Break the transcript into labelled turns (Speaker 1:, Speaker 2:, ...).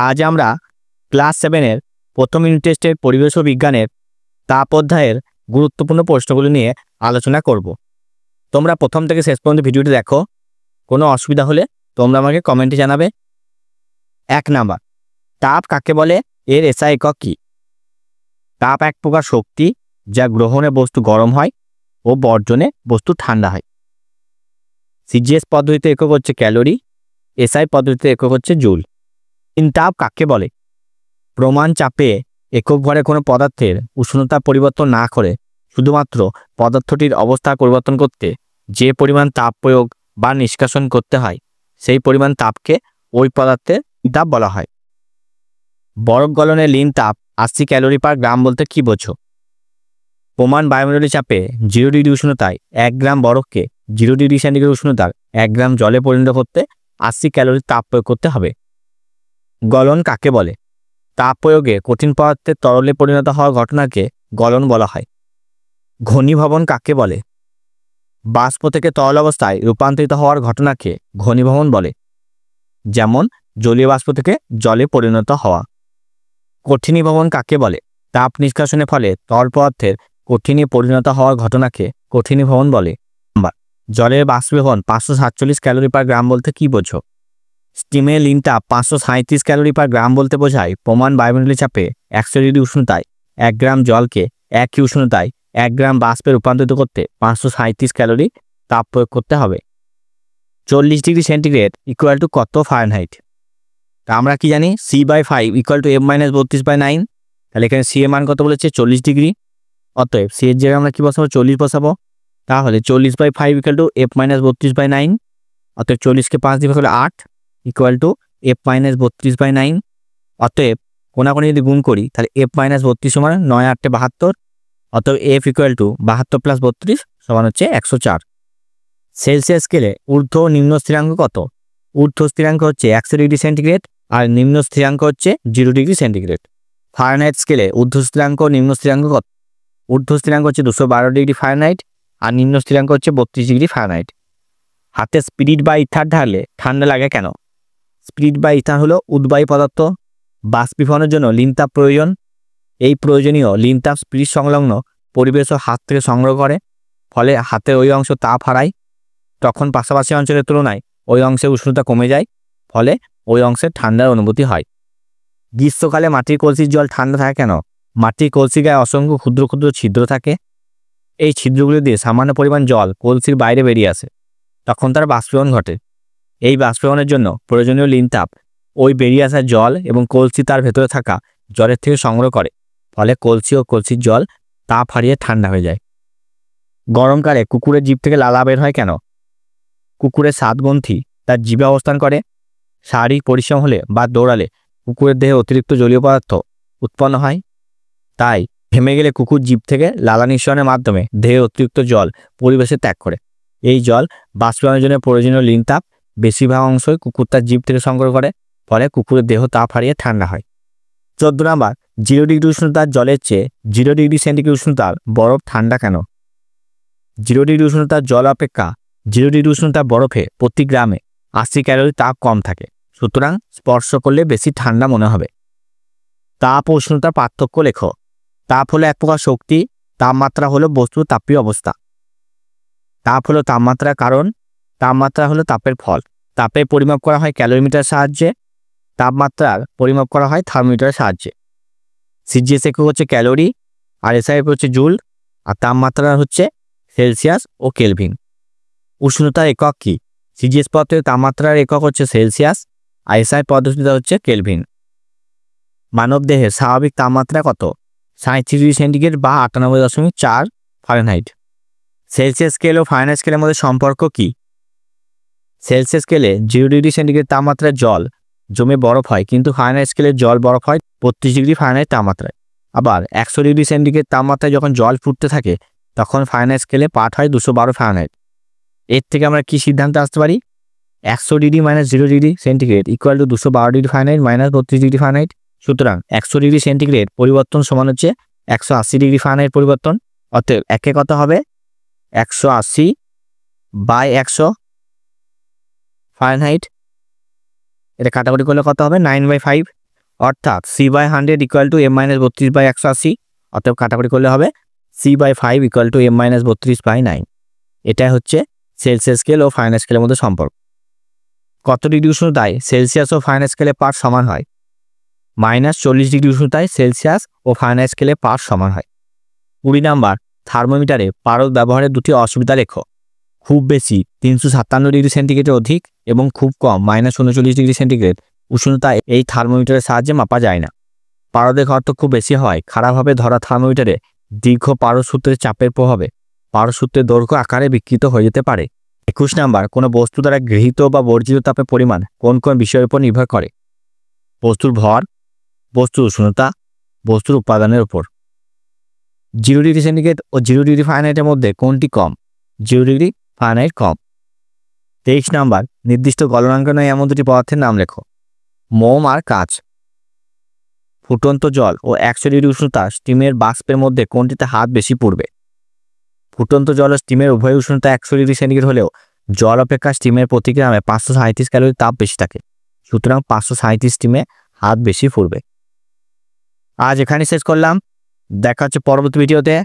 Speaker 1: আজ আমরা ক্লাস 7-এর প্রথম ইউনিট টেস্টের পরিবেশ ও বিজ্ঞানের তাপ অধ্যায়ের গুরুত্বপূর্ণ প্রশ্নগুলো নিয়ে আলোচনা করব। তোমরা প্রথম থেকে শেষ পর্যন্ত ভিডিওটি দেখো। কোনো অসুবিধা হলে তোমরা আমাকে কমেন্টে জানাবে। 1 নাম্বার, তাপ কাকে বলে, এর এসআই একক কী? তাপ এক প্রকার শক্তি যা গ্রহণে বস্তু গরম হয় ও বর্জনে বস্তু ঠান্ডা হয়। সিজিএস পদ্ধতিতে একক হচ্ছে ক্যালোরি, এসআই পদ্ধতিতে একক হচ্ছে জুল। তাপ কাকে বলে? প্রমাণ চাপে একক ভরে কোনো পদার্থের উষ্ণতা পরিবর্তন না করে শুধুমাত্র পদার্থটির অবস্থা পরিবর্তন করতে যে পরিমাণ তাপ প্রয়োগ বা নিষ্কাশন করতে হয় সেই পরিমাণ তাপকে ওই পদার্থের তাপ বলা হয়। বরফ গলনে লীন তাপ 80 ক্যালোরি পার গ্রাম বলতে কী বোঝো? প্রমাণ বায়ুমণ্ডলীয় চাপে 0 ডিগ্রি উষ্ণতায় 1 গ্রাম বরফকে 0 ডিগ্রি সেন্টিগ্রেড উষ্ণতার 1 গ্রাম জলে পরিণত করতে 80 ক্যালোরি তাপ প্রয়োগ করতে হবে। গলন কাকে বলে? তাপ প্রয়োগে কঠিন পদার্থের তরলে পরিণত হওয়ার ঘটনাকে গলন বলা হয়। ঘনীভবন কাকে বলে? বাষ্প থেকে তরল অবস্থায় রূপান্তরিত হওয়ার ঘটনাকে ঘনীভবন বলে, যেমন জলীয় বাষ্প থেকে জলে পরিণত হওয়া। কঠিনীভবন কাকে বলে? তাপ নিষ্কাশনের ফলে তরল পদার্থের কঠিনে পরিণত হওয়ার ঘটনাকে কঠিনীভবন বলে। জলের বাষ্পীভবন 547 ক্যালোরি পার গ্রাম বলতে কী বোঝো? স্টিমে লীন তাপ 537 ক্যালোরি পার গ্রাম বলতে বোঝায় প্রমাণ বায়ুমণ্ডলীয় চাপে 100 ডিগ্রি উষ্ণতায় 1 গ্রাম জলকে একই উষ্ণতায় 1 গ্রাম বাষ্পে রূপান্তরিত করতে 537 ক্যালোরি তাপ প্রয়োগ করতে হবে। 40 ডিগ্রি সেন্টিগ্রেড ইকুয়াল টু কত ফারেনহাইট? তা আমরা কি জানি? C/5 equal to F-32/9। তাহলে এখানে সি এর মান কত বলেছে? 40 ডিগ্রি। অতএব সি এর জায়গায় আমরা কি বসাবো? 40 বসাবো। তাহলে 40/5 ইকুয়াল টু F-32/9। অতএব 40কে 5 দিয়ে ভাগ করলে 8 ইকুয়াল টু F-32/9। অতএব কোনাকুনি যদি গুণ করি তাহলে F-32 সমান 9 8 72। অতএব F ইকুয়াল টু 72 + 32 সমান হচ্ছে 104। সেলসিয়াস স্কেলে ঊর্ধ্ব ও নিম্ন স্থিরাঙ্ক কত? ঊর্ধ্ব স্থিরাঙ্ক হচ্ছে 100 ডিগ্রি সেন্টিগ্রেড আর নিম্ন স্থিরাঙ্ক হচ্ছে 0 ডিগ্রি সেন্টিগ্রেড। ফারেনহাইট স্কেলে ঊর্ধ্ব স্থিরাঙ্ক ও নিম্ন স্থিরাঙ্ক কত? ঊর্ধ্ব স্থিরাঙ্ক হচ্ছে 212 ডিগ্রি ফারেনহাইট আর নিম্ন স্থিরাঙ্ক হচ্ছে 32 ডিগ্রি ফারেনহাইট। হাতে স্পিরিট বা ইথার ঢাললে ঠান্ডা লাগে কেন? স্পিরিট বা ইথার হলো উদ্বায়ী পদার্থ। বাষ্পীভবনের জন্য লীন তাপ প্রয়োজন। এই প্রয়োজনীয় লীন তাপ স্পিরিট সংলগ্ন পরিবেশ ও হাত থেকে সংগ্রহ করে, ফলে হাতের ওই অংশ তাপ হারায়। তখন পাশাপাশি অঞ্চলের তুলনায় ওই অংশের উষ্ণতা কমে যায়, ফলে ওই অংশের ঠান্ডার অনুভূতি হয়। গ্রীষ্মকালে মাটির কলসির জল ঠান্ডা থাকে কেন? মাটির কলসি গায়ে অসংখ্য ক্ষুদ্র ক্ষুদ্র ছিদ্র থাকে। এই ছিদ্রগুলি দিয়ে সামান্য পরিমাণ জল কলসির বাইরে বেরিয়ে আসে, তখন তার বাষ্পীভবন ঘটে। এই বাষ্পীভবনের জন্য প্রয়োজনীয় লীন তাপ ওই বেরিয়ে আসা জল এবং কলসি তার ভেতরে থাকা জলের থেকে সংগ্রহ করে, ফলে কলসি ও কলসির জল তাপ হারিয়ে ঠান্ডা হয়ে যায়। গরমকালে কুকুরের জিভ থেকে লালা বের হয় কেন? কুকুরের 7 গ্রন্থি তার জিভে অবস্থান করে। শারীরিক পরিশ্রম হলে বা দৌড়ালে কুকুরের দেহে অতিরিক্ত জলীয় পদার্থ উৎপন্ন হয়, তাই ঘেমে গেলে কুকুর জিভ থেকে লালা নিঃসরণের মাধ্যমে দেহে অতিরিক্ত জল পরিবেশে ত্যাগ করে। এই জল বাষ্পীভবনের জন্য প্রয়োজনীয় লীন তাপ বেশিরভাগ অংশই কুকুর তার জিভ থেকে সংগ্রহ করে, ফলে কুকুরের দেহ তাপ হারিয়ে ঠান্ডা হয়। 14 নাম্বার, 0 ডিগ্রি উষ্ণতার জলের চেয়ে 0 ডিগ্রি সেন্টিগ্রেড উষ্ণতার বরফ ঠান্ডা কেন? 0 ডিগ্রি উষ্ণতার জল অপেক্ষা 0 ডিগ্রি উষ্ণতার বরফে প্রতি গ্রামে 80 ক্যালোরি তাপ কম থাকে, সুতরাং স্পর্শ করলে বেশি ঠান্ডা মনে হবে। তাপ ও উষ্ণতার পার্থক্য লেখো। তাপ হলো এক প্রকার শক্তি, তাপমাত্রা হলো বস্তুর তাপীয় অবস্থা। তাপ হলো তাপমাত্রার কারণ, তাপমাত্রা হলো তাপের ফল। তাপের পরিমাপ করা হয় ক্যালোরিমিটার সাহায্যে, তাপমাত্রার পরিমাপ করা হয় থার্মোমিটারের সাহায্যে। সিজিএস একক হচ্ছে ক্যালোরি আর এসআই হচ্ছে জুল, আর তাপমাত্রা হচ্ছে সেলসিয়াস ও কেলভিন। উষ্ণতার একক কি? সিজিএস পদ্ধতিতে তাপমাত্রার একক হচ্ছে সেলসিয়াস আর এসআই পদ্ধতিতে হচ্ছে কেলভিন। মানবদেহের স্বাভাবিক তাপমাত্রা কত? 37 ডিগ্রি সেন্টিগ্রেড বা 98.4 ফারেনহাইট। সেলসিয়াস স্কেল ও ফারেনহাইট স্কেলের মধ্যে সম্পর্ক কি? সেলসিয়াস স্কেলে 0 ডিগ্রি সেন্টিগ্রেড তাপমাত্রায় জল জমে বরফ হয়, কিন্তু ফারেনহাইট স্কেলে জল বরফ হয় 32 ডিগ্রি ফারেনহাইট তাপমাত্রায়। আবার 100 ডিগ্রি সেন্টিগ্রেড তাপমাত্রায় যখন জল ফুটতে থাকে তখন ফারেনহাইট স্কেলে পাঠ হয় 212 ফারেনহাইট। এর থেকে আমরা কি সিদ্ধান্তে আসতে পারি? 100 degree - 0 degree centigrade equal to 212 degree Fahrenheit - 32 degree Fahrenheit. সুতরাং 100 ডিগ্রি সেন্টিগ্রেড পরিবর্তন সমান হচ্ছে 180 ডিগ্রি ফারেনহাইট পরিবর্তন। অতএব একে কত হবে? 180/100 ফারেনহাইট। এটা কাটাকুটি করলে কত হবে? 9/5। অর্থাৎ C/100 ইকুয়াল টু m-32/180, অতএব কাটাকুটি করলে হবে C/5 ইকুয়াল টু m-32/9। এটাই হচ্ছে সেলসিয়াস স্কেল ও ফারেনহাইট স্কেলের মধ্যে সম্পর্ক। কত ডিগ্রি উষ্ণতায় সেলসিয়াস ও ফারেনহাইট স্কেলে পার্ট সমান হয়? -40 ডিগ্রি উষ্ণতায় সেলসিয়াস ও ফারেনহাইট স্কেলে পার্ট সমান হয়। 20 নাম্বার, থার্মোমিটারে পারদ ব্যবহারের দুটি অসুবিধা লেখো। খুব বেশি 357 ডিগ্রি সেন্টিগ্রেডের অধিক এবং খুব কম -39 ডিগ্রি সেন্টিগ্রেড উষ্ণতা এই থার্মোমিটারের সাহায্যে মাপা যায় না। পারদের ঘনত্ব খুব বেশি হয় খারাপভাবে ধরা থার্মোমিটারে দীর্ঘ পারদসূত্রের চাপের প্রভাবে পারদসূত্রের দৈর্ঘ্য আকারে বিকৃত হয়ে যেতে পারে। 21 নাম্বার, কোনো বস্তু দ্বারা গৃহীত বা বর্জিত তাপের পরিমাণ কোন কোন বিষয়ের উপর নির্ভর করে? বস্তুর ভর, বস্তুর উষ্ণতা, বস্তুর উপাদানের উপর। 0 ডিগ্রি সেন্টিগ্রেড ও 0 ডিগ্রি ফারেনহাইটের মধ্যে কোনটি কম? 0 ডিগ্রি ফারেনহাইট কম। 23 নাম্বার, নির্দিষ্ট গলনাঙ্ক নয় এমন দুটি পদার্থের নাম লেখো। মোম আর কাঁচ। ফুটন্ত জল ও 100 ডিগ্রি উষ্ণতা স্টিমের বাষ্পের মধ্যে কোনটিতে হাত বেশি পড়বে? ফুটন্ত জল ও স্টিমের উভয় উষ্ণতা 100 ডিগ্রি সেন্টিগ্রেড হলেও জল অপেক্ষা স্টিমের প্রতি গ্রামে 537 ক্যালোরি তাপ বেশি থাকে, সুতরাং 537 স্টিমে হাত বেশি পড়বে। আজ এখানে শেষ করলাম, দেখা হচ্ছে পরবর্তী ভিডিওতে।